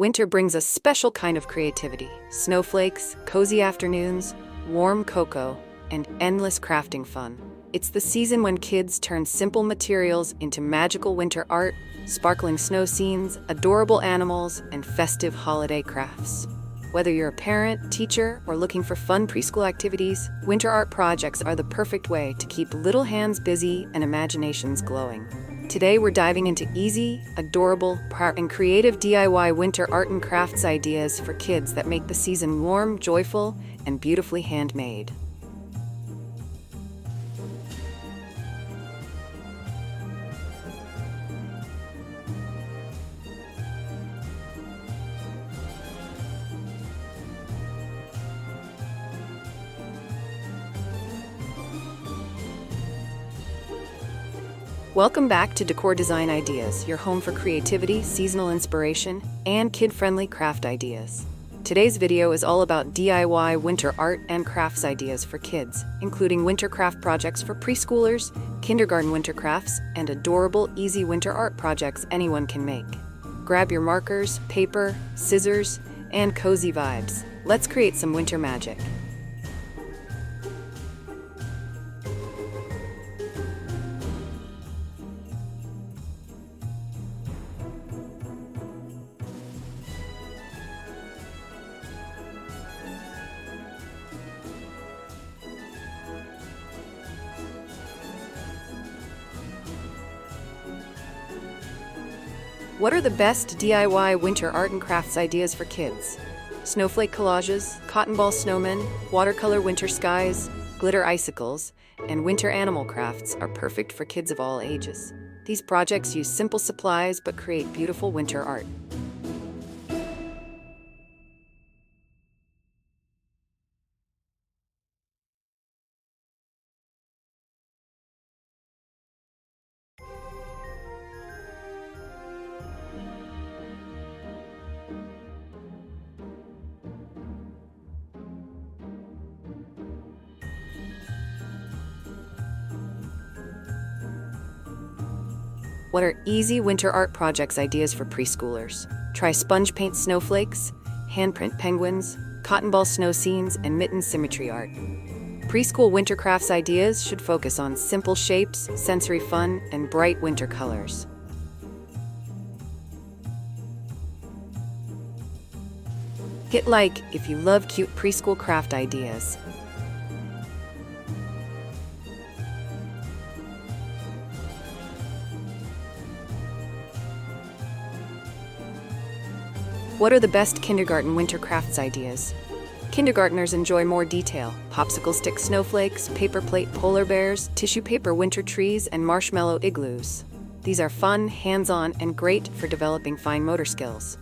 Winter brings a special kind of creativity: snowflakes, cozy afternoons, warm cocoa, and endless crafting fun. It's the season when kids turn simple materials into magical winter art, sparkling snow scenes, adorable animals, and festive holiday crafts. Whether you're a parent, teacher, or looking for fun preschool activities, winter art projects are the perfect way to keep little hands busy and imaginations glowing. Today we're diving into easy, adorable, and creative DIY winter art and crafts ideas for kids that make the season warm, joyful, and beautifully handmade. Welcome back to Decor Design Ideas, your home for creativity, seasonal inspiration, and kid-friendly craft ideas. Today's video is all about DIY winter art and crafts ideas for kids, including winter craft projects for preschoolers, kindergarten winter crafts, and adorable, easy winter art projects anyone can make. Grab your markers, paper, scissors, and cozy vibes. Let's create some winter magic. What are the best DIY winter art and crafts ideas for kids? Snowflake collages, cotton ball snowmen, watercolor winter skies, glitter icicles, and winter animal crafts are perfect for kids of all ages. These projects use simple supplies but create beautiful winter art. What are easy winter art projects ideas for preschoolers? Try sponge paint snowflakes, handprint penguins, cotton ball snow scenes, and mitten symmetry art. Preschool winter crafts ideas should focus on simple shapes, sensory fun, and bright winter colors. Hit like if you love cute preschool craft ideas. What are the best kindergarten winter crafts ideas? Kindergartners enjoy more detail: popsicle stick snowflakes, paper plate polar bears, tissue paper winter trees, and marshmallow igloos. These are fun, hands-on, and great for developing fine motor skills.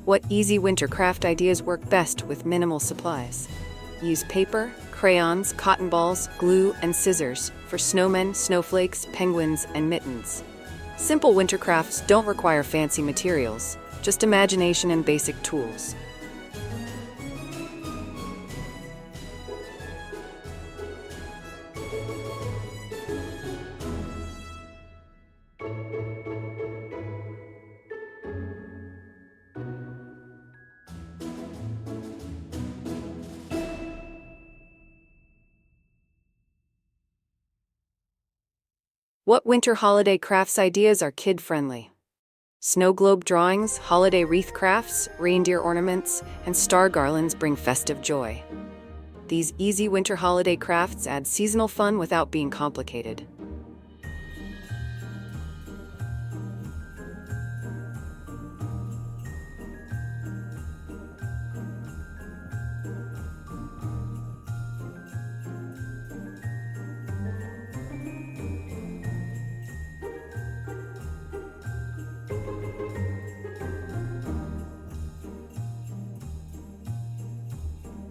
What easy winter craft ideas work best with minimal supplies? Use paper, crayons, cotton balls, glue, and scissors for snowmen, snowflakes, penguins, and mittens. Simple winter crafts don't require fancy materials, just imagination and basic tools. What winter holiday crafts ideas are kid-friendly? Snow globe drawings, holiday wreath crafts, reindeer ornaments, and star garlands bring festive joy. These easy winter holiday crafts add seasonal fun without being complicated.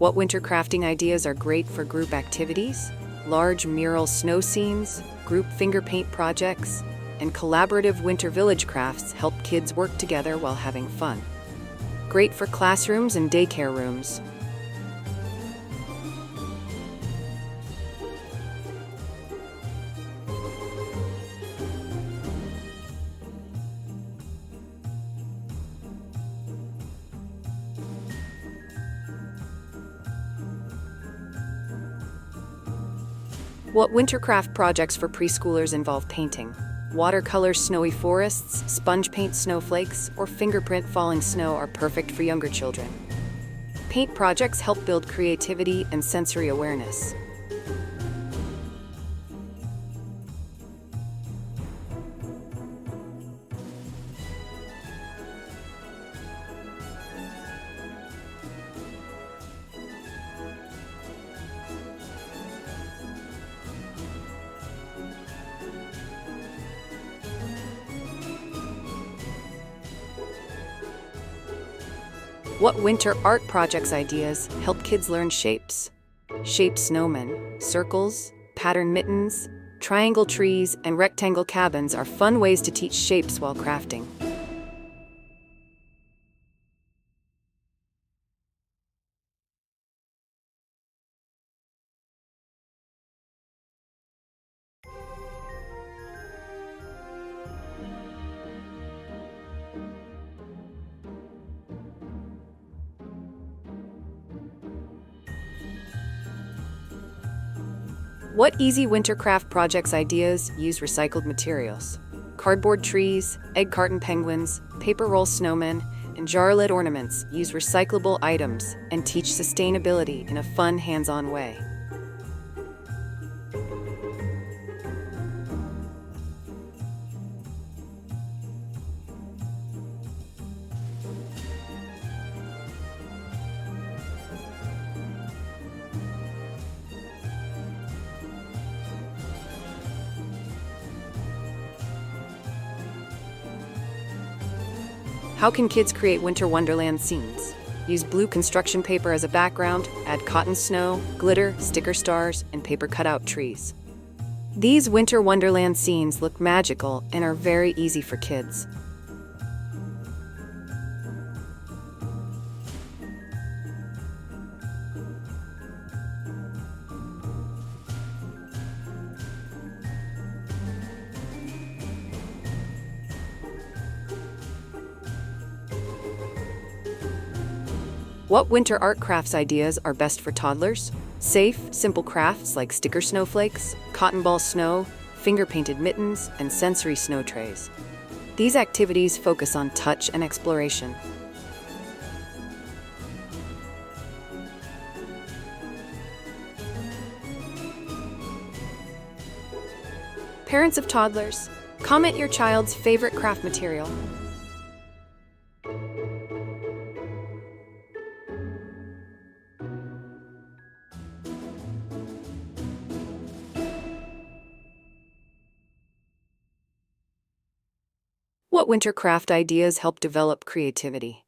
What winter crafting ideas are great for group activities? Large mural snow scenes, group finger paint projects, and collaborative winter village crafts help kids work together while having fun. Great for classrooms and daycare rooms. What winter craft projects for preschoolers involve painting? Watercolor snowy forests, sponge paint snowflakes, or fingerprint falling snow are perfect for younger children. Paint projects help build creativity and sensory awareness. What winter art projects ideas help kids learn shapes? Shape snowmen, circles, pattern mittens, triangle trees, and rectangle cabins are fun ways to teach shapes while crafting. What easy winter craft projects ideas use recycled materials? Cardboard trees, egg carton penguins, paper roll snowmen, and jar lid ornaments use recyclable items and teach sustainability in a fun, hands-on way. How can kids create winter wonderland scenes? Use blue construction paper as a background, add cotton snow, glitter, sticker stars, and paper cutout trees. These winter wonderland scenes look magical and are very easy for kids. What winter art crafts ideas are best for toddlers? Safe, simple crafts like sticker snowflakes, cotton ball snow, finger-painted mittens, and sensory snow trays. These activities focus on touch and exploration. Parents of toddlers, comment your child's favorite craft material. What winter craft ideas help develop creativity?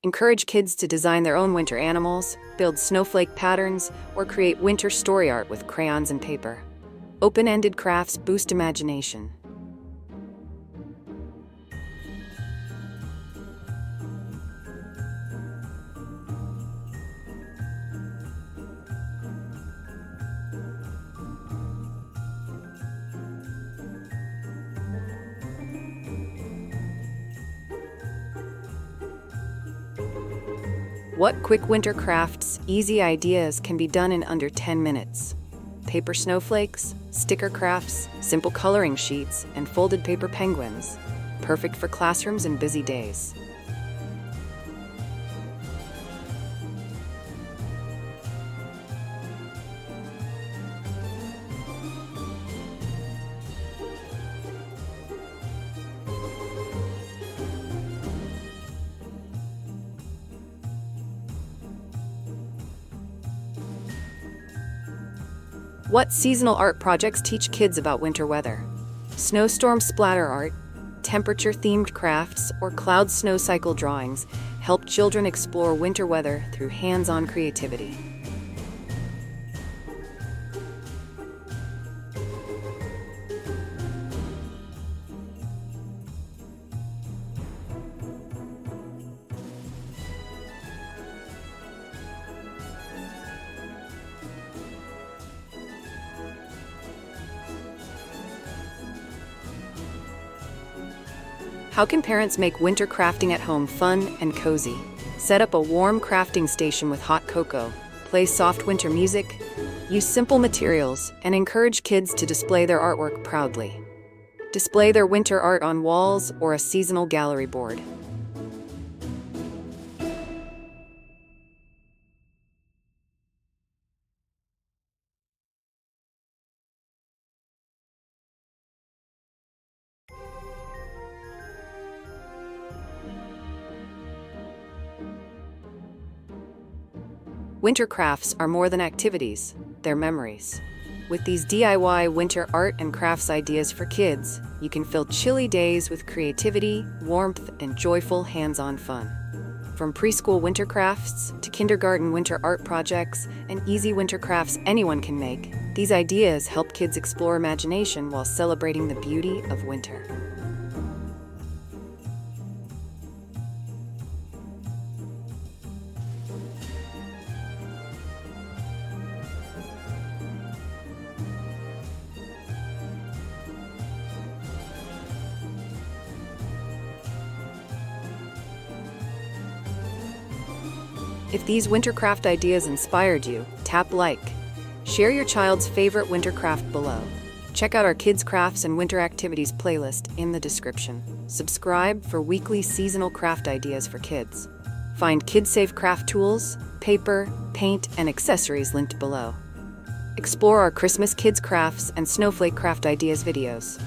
Encourage kids to design their own winter animals, build snowflake patterns, or create winter story art with crayons and paper. Open-ended crafts boost imagination. What quick winter crafts, easy ideas can be done in under 10 minutes? Paper snowflakes, sticker crafts, simple coloring sheets, and folded paper penguins. Perfect for classrooms and busy days. What seasonal art projects teach kids about winter weather? Snowstorm splatter art, temperature-themed crafts, or cloud snow cycle drawings help children explore winter weather through hands-on creativity. How can parents make winter crafting at home fun and cozy? Set up a warm crafting station with hot cocoa, play soft winter music, use simple materials, and encourage kids to display their artwork proudly. Display their winter art on walls or a seasonal gallery board. Winter crafts are more than activities, they're memories. With these DIY winter art and crafts ideas for kids, you can fill chilly days with creativity, warmth, and joyful hands-on fun. From preschool winter crafts to kindergarten winter art projects and easy winter crafts anyone can make, these ideas help kids explore imagination while celebrating the beauty of winter. If these winter craft ideas inspired you, tap like. Share your child's favorite winter craft below. Check out our Kids Crafts and Winter Activities playlist in the description. Subscribe for weekly seasonal craft ideas for kids. Find kid-safe craft tools, paper, paint, and accessories linked below. Explore our Christmas Kids Crafts and Snowflake Craft Ideas videos.